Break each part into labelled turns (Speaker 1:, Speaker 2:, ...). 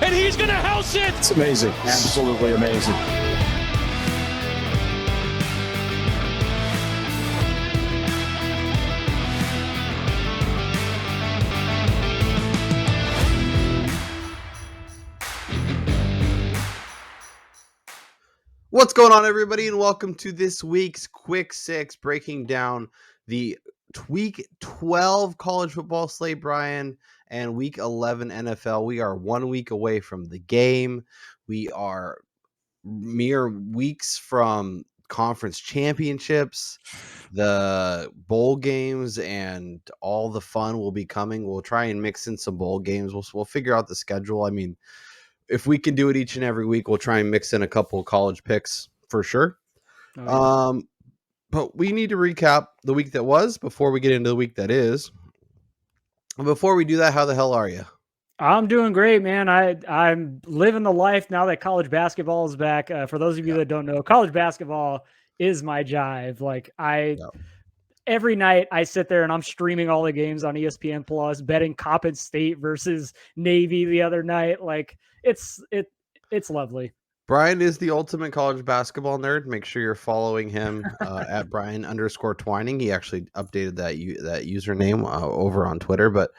Speaker 1: and he's going to house it.
Speaker 2: It's amazing. Absolutely amazing.
Speaker 3: What's going on, everybody, and welcome to this week's Quick Six, breaking down the Week 12 college football slate, Brian, and Week 11 NFL. We are 1 week away from the game. We are mere weeks from conference championships. The bowl games and all the fun will be coming. We'll try and mix in some bowl games. We'll figure out the schedule. I mean, if we can do it each and every week, we'll try and mix in a couple of college picks for sure.
Speaker 4: Oh, yeah.
Speaker 3: But we need to recap the week that was before we get into the week that is. And before we do that, how the hell are you?
Speaker 4: I'm doing great, man. I'm living the life now that college basketball is back. For those of you that don't know, college basketball is my jive. Every night I sit there and I'm streaming all the games on ESPN Plus, betting Coppin State versus Navy the other night. Like it's lovely.
Speaker 3: Brian is the ultimate college basketball nerd. Make sure you're following him at Brian_Twining. He actually updated that username over on Twitter, but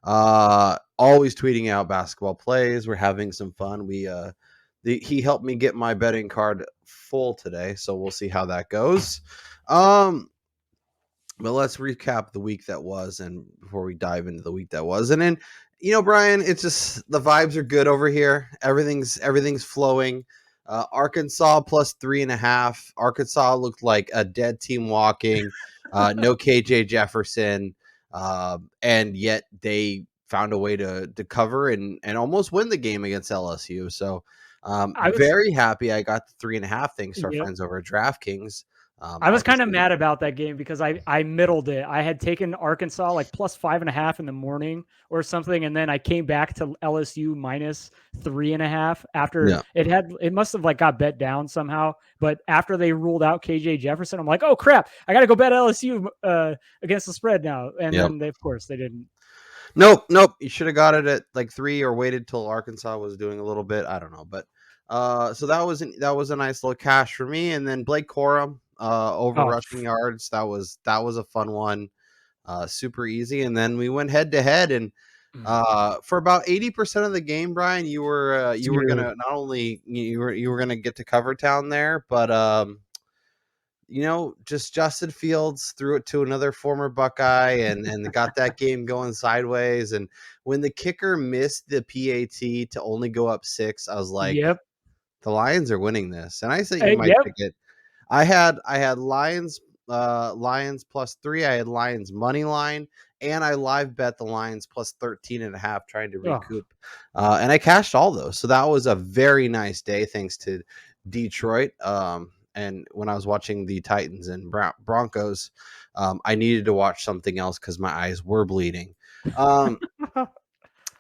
Speaker 3: always tweeting out basketball plays. We're having some fun. He helped me get my betting card full today, so we'll see how that goes. But let's recap the week that was, and before we dive into the week that was, and then, Brian, it's just the vibes are good over here. Everything's flowing. Arkansas plus 3.5. Arkansas looked like a dead team walking. No KJ Jefferson, and yet they found a way to cover and almost win the game against LSU. So very happy I got the 3.5 thanks to our friends over at DraftKings.
Speaker 4: I was kind of mad about that game because I middled it. I had taken Arkansas like plus 5.5 in the morning or something, and then I came back to LSU minus 3.5 after it must have like got bet down somehow. But after they ruled out KJ Jefferson, I'm like, oh crap, I got to go bet LSU against the spread now. And then of course they didn't.
Speaker 3: Nope. You should have got it at like 3 or waited till Arkansas was doing a little bit. I don't know, but so that was a nice little cash for me. And then Blake Corum. Over rushing yards. That was a fun one. Super easy. And then we went head to head, and for about 80% of the game, Brian, you were gonna not only you were gonna get to cover town there, but just Justin Fields threw it to another former Buckeye and got that game going sideways. And when the kicker missed the PAT to only go up 6, I was like,
Speaker 4: yep,
Speaker 3: the Lions are winning this. And I said you might pick it. I had Lions plus 3. I had Lions money line, and I live bet the Lions plus 13.5, trying to recoup. And I cashed all those. So that was a very nice day, thanks to Detroit. And when I was watching the Titans and Broncos, I needed to watch something else because my eyes were bleeding.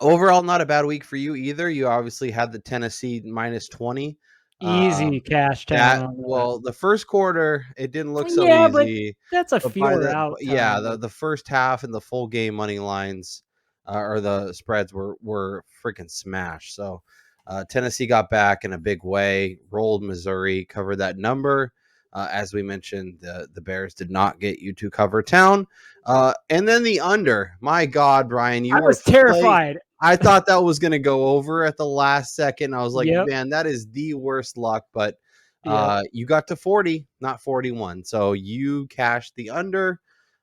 Speaker 3: Overall, not a bad week for you either. You obviously had the Tennessee minus 20.
Speaker 4: Easy cash down.
Speaker 3: Well, the first quarter it didn't look so easy.
Speaker 4: But that's a feeler out.
Speaker 3: Yeah, the first half and the full game money lines or the spreads were freaking smashed. So Tennessee got back in a big way, rolled Missouri, covered that number. As we mentioned, the Bears did not get you to cover town. And then the under. My God, Brian,
Speaker 4: I was terrified.
Speaker 3: I thought that was going to go over at the last second. I was like, man, that is the worst luck. But you got to 40, not 41. So you cashed the under.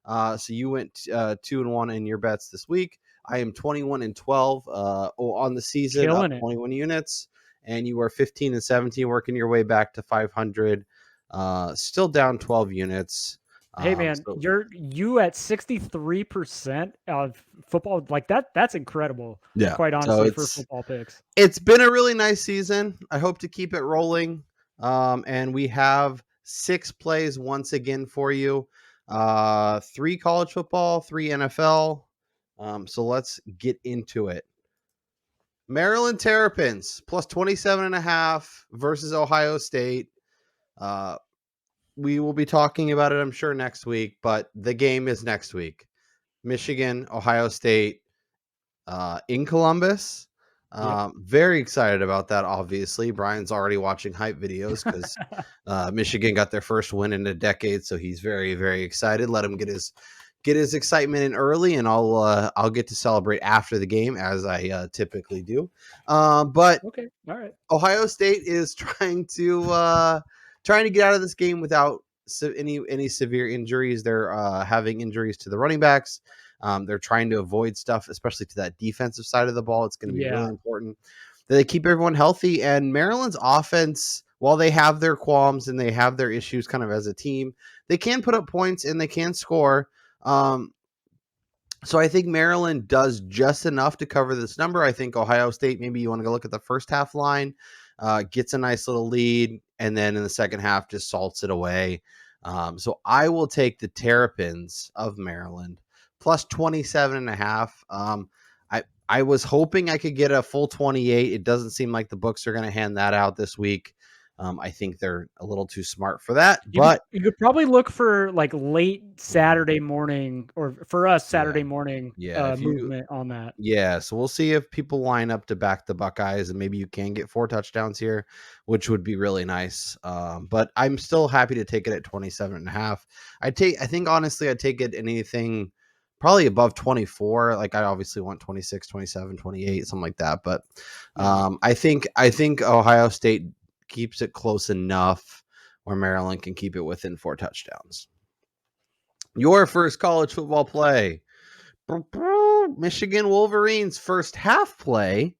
Speaker 3: So you went 2-1 in your bets this week. I am 21-12 on the season,
Speaker 4: Killing
Speaker 3: up 21 units. And you are 15-17, working your way back to 500. Still down 12 units.
Speaker 4: Hey man, you at 63% of football, like that's incredible.
Speaker 3: Yeah,
Speaker 4: quite honestly, for football picks.
Speaker 3: It's been a really nice season. I hope to keep it rolling. And we have 6 plays once again for you. 3 college football, 3 NFL. So let's get into it. Maryland Terrapins plus 27.5 versus Ohio State. We will be talking about it, I'm sure, next week, but the game is next week. Michigan, Ohio State, in Columbus. Very excited about that. Obviously, Brian's already watching hype videos because Michigan got their first win in a decade, so he's very, very excited. Let him get his excitement in early, and I'll get to celebrate after the game as I typically do. But
Speaker 4: Okay, all right.
Speaker 3: Ohio State is trying to get out of this game without any severe injuries. They're having injuries to the running backs. They're trying to avoid stuff, especially to that defensive side of the ball. It's going to be really important that they keep everyone healthy. And Maryland's offense, while they have their qualms and they have their issues kind of as a team, they can put up points and they can score. So I think Maryland does just enough to cover this number. I think Ohio State, maybe you want to go look at the first half line, gets a nice little lead, and then in the second half just salts it away. So I will take the Terrapins of Maryland plus 27.5. I was hoping I could get a full 28. It doesn't seem like the books are going to hand that out this week. I think they're a little too smart for that, but
Speaker 4: you could probably look for like late Saturday morning, or for us Saturday morning movement on that.
Speaker 3: Yeah, so we'll see if people line up to back the Buckeyes, and maybe you can get 4 touchdowns here, which would be really nice. But I'm still happy to take it at 27.5. I think honestly I'd take it anything probably above 24. Like I obviously want 26, 27, 28, something like that. But I think Ohio State keeps it close enough where Maryland can keep it within 4 touchdowns. Your first college football play. Michigan Wolverines first half play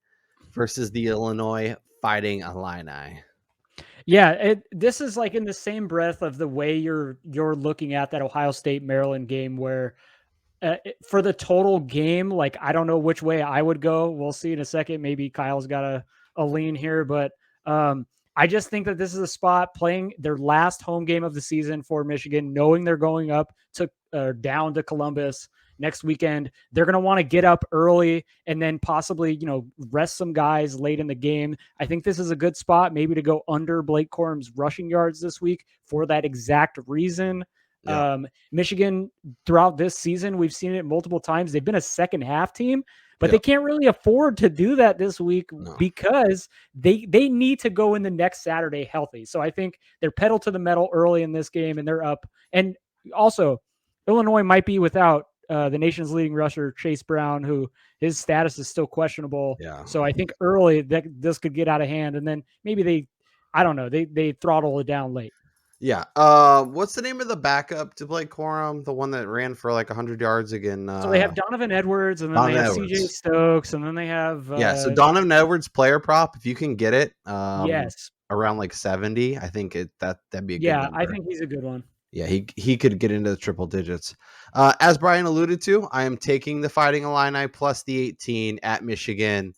Speaker 3: versus the Illinois Fighting Illini.
Speaker 4: Yeah, this is like in the same breath of the way you're looking at that Ohio State Maryland game, where for the total game, like I don't know which way I would go. We'll see in a second. Maybe Kyle's got a lean here, but I just think that this is a spot playing their last home game of the season for Michigan, knowing they're going up to down to Columbus next weekend. They're going to want to get up early and then possibly, rest some guys late in the game. I think this is a good spot maybe to go under Blake Corum's rushing yards this week for that exact reason. Yeah. Michigan throughout this season, we've seen it multiple times. They've been a second half team, but they can't really afford to do that this week because they need to go in the next Saturday healthy. So I think they're pedal to the metal early in this game and they're up. And also Illinois might be without the nation's leading rusher, Chase Brown, who his status is still questionable. Yeah. So I think early that this could get out of hand, and then maybe they throttle it down late.
Speaker 3: Yeah. What's the name of the backup to Blake Corum? The one that ran for like 100 yards again.
Speaker 4: So they have Donovan Edwards, and then they have CJ Stokes, and then they have
Speaker 3: so Donovan Edwards player prop, if you can get it.
Speaker 4: Yes.
Speaker 3: Around like 70, I think that'd be a good number.
Speaker 4: I think he's a good one.
Speaker 3: Yeah, he could get into the triple digits. As Brian alluded to, I am taking the Fighting Illini plus the 18 at Michigan.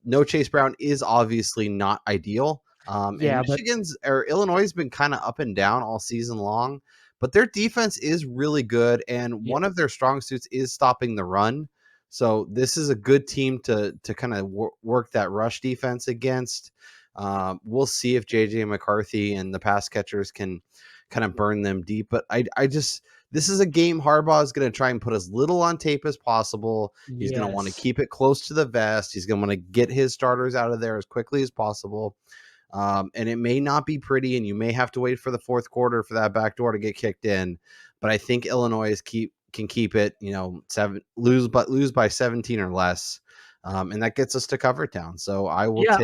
Speaker 3: No Chase Brown is obviously not ideal. And Illinois has been kind of up and down all season long, but their defense is really good, and one of their strong suits is stopping the run. So this is a good team to kind of work that rush defense against. We'll see if JJ McCarthy and the pass catchers can kind of burn them deep, but this is a game Harbaugh is going to try and put as little on tape as possible. He's going to want to keep it close to the vest. He's going to want to get his starters out of there as quickly as possible. And it may not be pretty, and you may have to wait for the fourth quarter for that back door to get kicked in. But I think Illinois can keep it, lose by 17 or less, and that gets us to Cover Town. So I will. Yeah,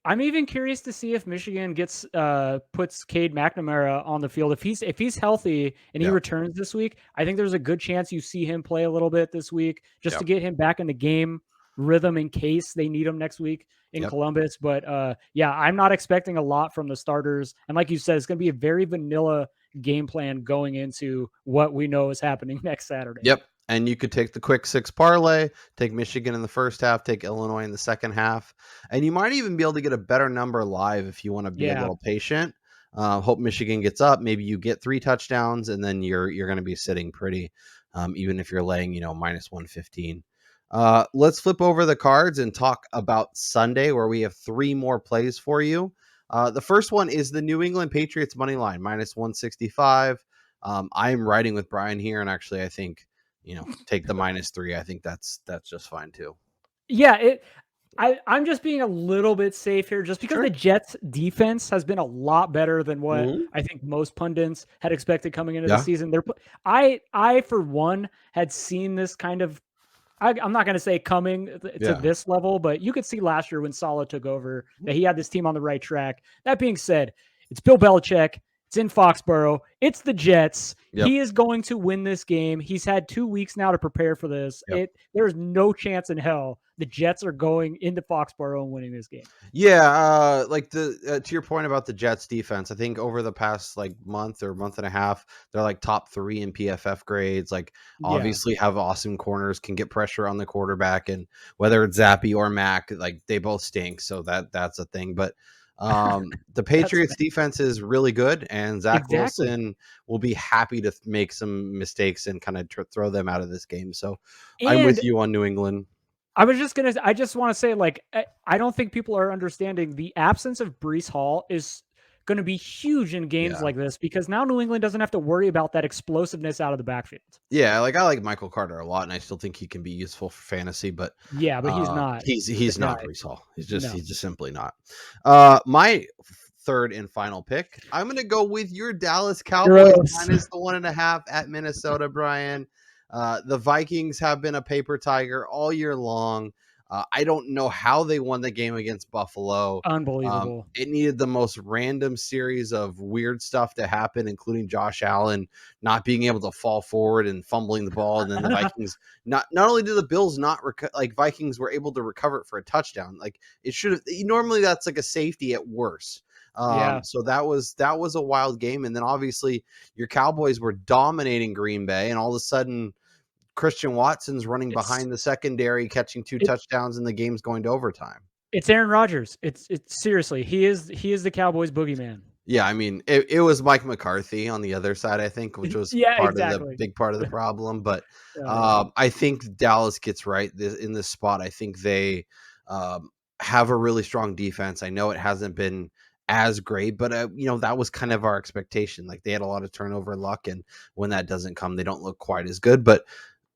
Speaker 4: I'm even curious to see if Michigan puts Cade McNamara on the field. If he's healthy and he returns this week, I think there's a good chance you see him play a little bit this week just to get him back in the game rhythm in case they need him next week in Columbus. But I'm not expecting a lot from the starters. And like you said, it's going to be a very vanilla game plan going into what we know is happening next Saturday.
Speaker 3: Yep. And you could take the quick 6 parlay, take Michigan in the first half, take Illinois in the second half. And you might even be able to get a better number live if you want to be a little patient. Hope Michigan gets up. Maybe you get 3 touchdowns, and then you're going to be sitting pretty, even if you're laying, minus 115. Let's flip over the cards and talk about Sunday, where we have 3 more plays for you. The first one is the New England Patriots money line, minus 165. I am riding with Brian here, and actually I think, take the -3. I think that's just fine too.
Speaker 4: Yeah, I'm just being a little bit safe here just because
Speaker 3: Sure.
Speaker 4: the Jets defense has been a lot better than what
Speaker 3: Mhm.
Speaker 4: I think most pundits had expected coming into the
Speaker 3: Yeah.
Speaker 4: season. I for one had seen this kind of I'm not going to say coming to
Speaker 3: Yeah.
Speaker 4: this level, but you could see last year when Saleh took over that he had this team on the right track. That being said, it's Bill Belichick. It's in Foxborough. It's the Jets.
Speaker 3: Yep.
Speaker 4: He is going to win this game. He's had 2 weeks now to prepare for this.
Speaker 3: Yep.
Speaker 4: There's no chance in hell the Jets are going into Foxborough and winning this game.
Speaker 3: Yeah, like to your point about the Jets defense, I think over the past like month or month and a half, they're like top 3 in PFF grades. Like
Speaker 4: Yeah,
Speaker 3: obviously have awesome corners, can get pressure on the quarterback, and whether it's Zappy or Mac, like they both stink. So that's a thing. But the Patriots defense is really good, and Zach
Speaker 4: exactly.
Speaker 3: Wilson will be happy to make some mistakes and kind of throw them out of this game. So I'm
Speaker 4: And
Speaker 3: with you on New England.
Speaker 4: I just want to say, like, I don't think people are understanding the absence of Breece Hall is going to be huge in games
Speaker 3: Yeah.
Speaker 4: like this because now New England doesn't have to worry about that explosiveness out of the backfield.
Speaker 3: Yeah, like I like Michael Carter a lot, and I still think he can be useful for fantasy, but
Speaker 4: Yeah, but he's not
Speaker 3: he's
Speaker 4: the
Speaker 3: not
Speaker 4: guy.
Speaker 3: Breece Hall.
Speaker 4: No.
Speaker 3: He's just simply not. My third and final pick, I'm gonna go with your Dallas Cowboys
Speaker 4: Gross.
Speaker 3: minus the 1.5 at Minnesota, Brian. The Vikings have been a paper tiger all year long. I don't know how they won the game against Buffalo.
Speaker 4: Unbelievable.
Speaker 3: It needed the most random series of weird stuff to happen, including Josh Allen not being able to fall forward and fumbling the ball, and then the Vikings not only did the Bills not like Vikings were able to recover it for a touchdown. Like it should have. Normally that's like a safety at worst.
Speaker 4: Yeah.
Speaker 3: So that was a wild game, and then obviously your Cowboys were dominating Green Bay, and all of a sudden Christian Watson's running behind the secondary, catching 2 touchdowns, and the game's going to overtime.
Speaker 4: It's Aaron Rodgers. It's seriously, he is the Cowboys boogeyman.
Speaker 3: Yeah, I mean, it was Mike McCarthy on the other side, I think, which was
Speaker 4: Yeah,
Speaker 3: part of the
Speaker 4: exactly.
Speaker 3: big part of the problem. But
Speaker 4: Yeah.
Speaker 3: I think Dallas gets right in this spot. I think they have a really strong defense. I know it hasn't been as great, but that was kind of our expectation. Like they had a lot of turnover luck, and when that doesn't come, they don't look quite as good. But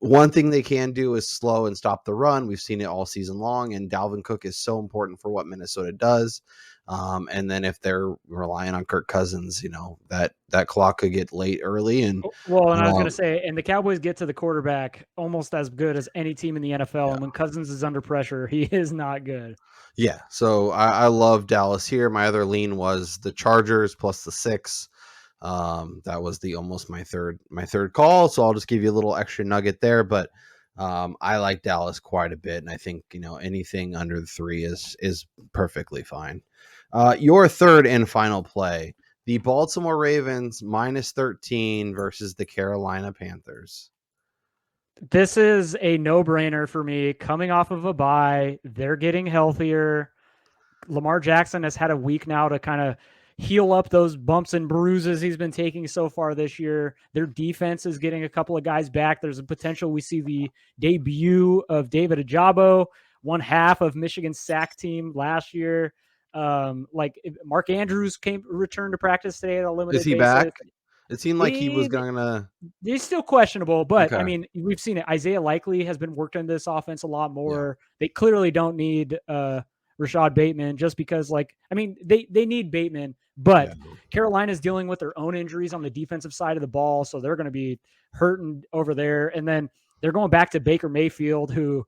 Speaker 3: one thing they can do is slow and stop the run. We've seen it all season long, and Dalvin Cook is so important for what Minnesota does. And then if they're relying on Kirk Cousins, that clock could get late early. And
Speaker 4: well, and I was going to say, and the Cowboys get to the quarterback almost as good as any team in the NFL.
Speaker 3: Yeah.
Speaker 4: And when Cousins is under pressure, he is not good.
Speaker 3: Yeah. So I love Dallas here. My other lean was the Chargers plus the 6. That was almost my third call. So I'll just give you a little extra nugget there, but I like Dallas quite a bit. And I think, anything under the 3 is perfectly fine. Your third and final play, the Baltimore Ravens minus 13 versus the Carolina Panthers.
Speaker 4: This is a no-brainer for me. Coming off of a bye, they're getting healthier. Lamar Jackson has had a week now to kind of heal up those bumps and bruises he's been taking so far this year. Their defense is getting a couple of guys back. There's a potential we see the debut of David Ajabo, one half of Michigan's sack team last year. Like Mark Andrews returned to practice today at a limited
Speaker 3: basis. Is he back? It seemed like he was gonna.
Speaker 4: He's still questionable, but
Speaker 3: Okay.
Speaker 4: I mean, we've seen it. Isaiah Likely has been working this offense a lot more. Yeah. They clearly don't need Rashad Bateman just because, they need Bateman, but Carolina's dealing with their own injuries on the defensive side of the ball, so they're going to be hurting over there. And then they're going back to Baker Mayfield, who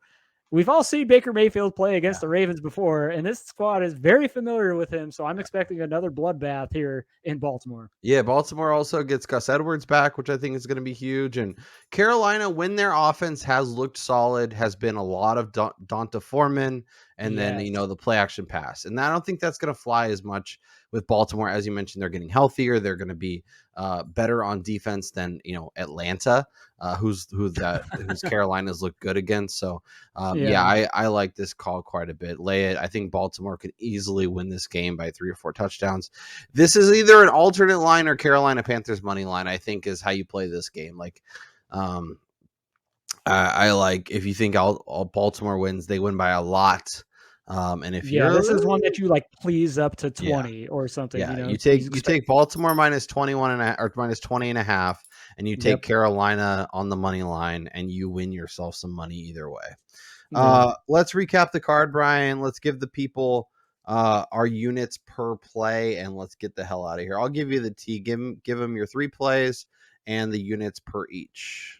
Speaker 4: we've all seen Baker Mayfield play against the Ravens before, and this squad is very familiar with him. So I'm expecting another bloodbath here in Baltimore.
Speaker 3: Yeah, Baltimore also gets Gus Edwards back, which I think is going to be huge. And Carolina, when their offense has looked solid, has been a lot of Donta Foreman and then, the play action pass. And I don't think that's going to fly as much with Baltimore. As you mentioned, they're getting healthier. They're going to be better on defense than, Atlanta, who's Carolina's look good against. So, I like this call quite a bit. Lay it. I think Baltimore could easily win this game by 3 or 4 touchdowns. This is either an alternate line or Carolina Panthers money line, I think, is how you play this game. Like, I like, if you think all Baltimore wins, they win by a lot. And if
Speaker 4: this is one that you please up to 20 or something.
Speaker 3: Yeah, you take Baltimore minus 21.5 or minus 20.5, and you take Carolina on the money line, and you win yourself some money either way.
Speaker 4: Yeah.
Speaker 3: Let's recap the card, Brian. Let's give the people our units per play, and let's get the hell out of here. I'll give you the T. Give them your 3 plays and the units per each.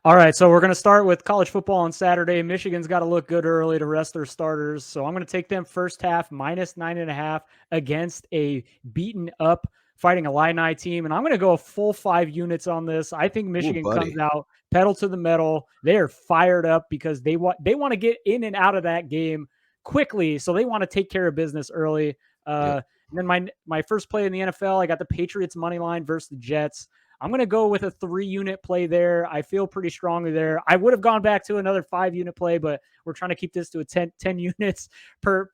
Speaker 4: All right, so we're going to start with college football on Saturday. Michigan's got to look good early to rest their starters. So I'm going to take them first half minus 9.5 against a beaten up Fighting Illini team. And I'm going to go a full 5 units on this. I think Michigan comes out pedal to the metal. They are fired up because they want to get in and out of that game quickly. So they want to take care of business early. And then my first play in the NFL, I got the Patriots money line versus the Jets. I'm going to go with a 3-unit play there. I feel pretty strongly there. I would have gone back to another 5-unit play, but we're trying to keep this to a 10 units per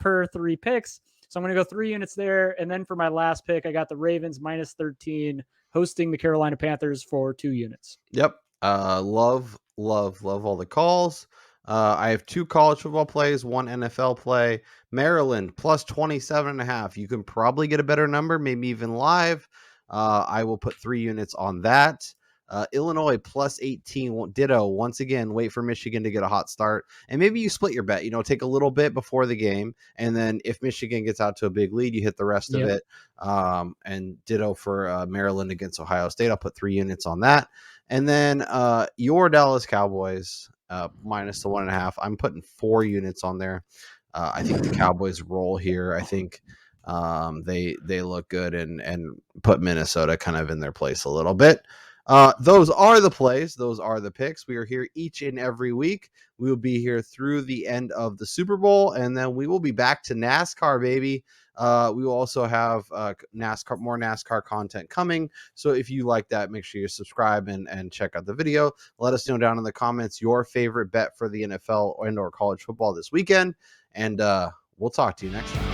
Speaker 4: 3 picks. So I'm going to go 3 units there. And then for my last pick, I got the Ravens minus 13 hosting the Carolina Panthers for 2 units.
Speaker 3: Yep. Love all the calls. I have 2 college football plays, 1 NFL play. Maryland plus 27.5. You can probably get a better number, maybe even live. I will put 3 units on that. Illinois plus 18. Ditto. Once again, wait for Michigan to get a hot start. And maybe you split your bet. Take a little bit before the game. And then if Michigan gets out to a big lead, you hit the rest of it. And ditto for Maryland against Ohio State. I'll put 3 units on that. And then your Dallas Cowboys minus the 1.5. I'm putting 4 units on there. I think the Cowboys roll here. I think they look good and put Minnesota kind of in their place a little bit. Those are the plays. Those are the picks. We are here each and every week. We will be here through the end of the Super Bowl, and then we will be back to NASCAR, baby. We will also have more NASCAR content coming. So if you like that, make sure you subscribe and check out the video. Let us know down in the comments your favorite bet for the NFL and or college football this weekend. And we'll talk to you next time.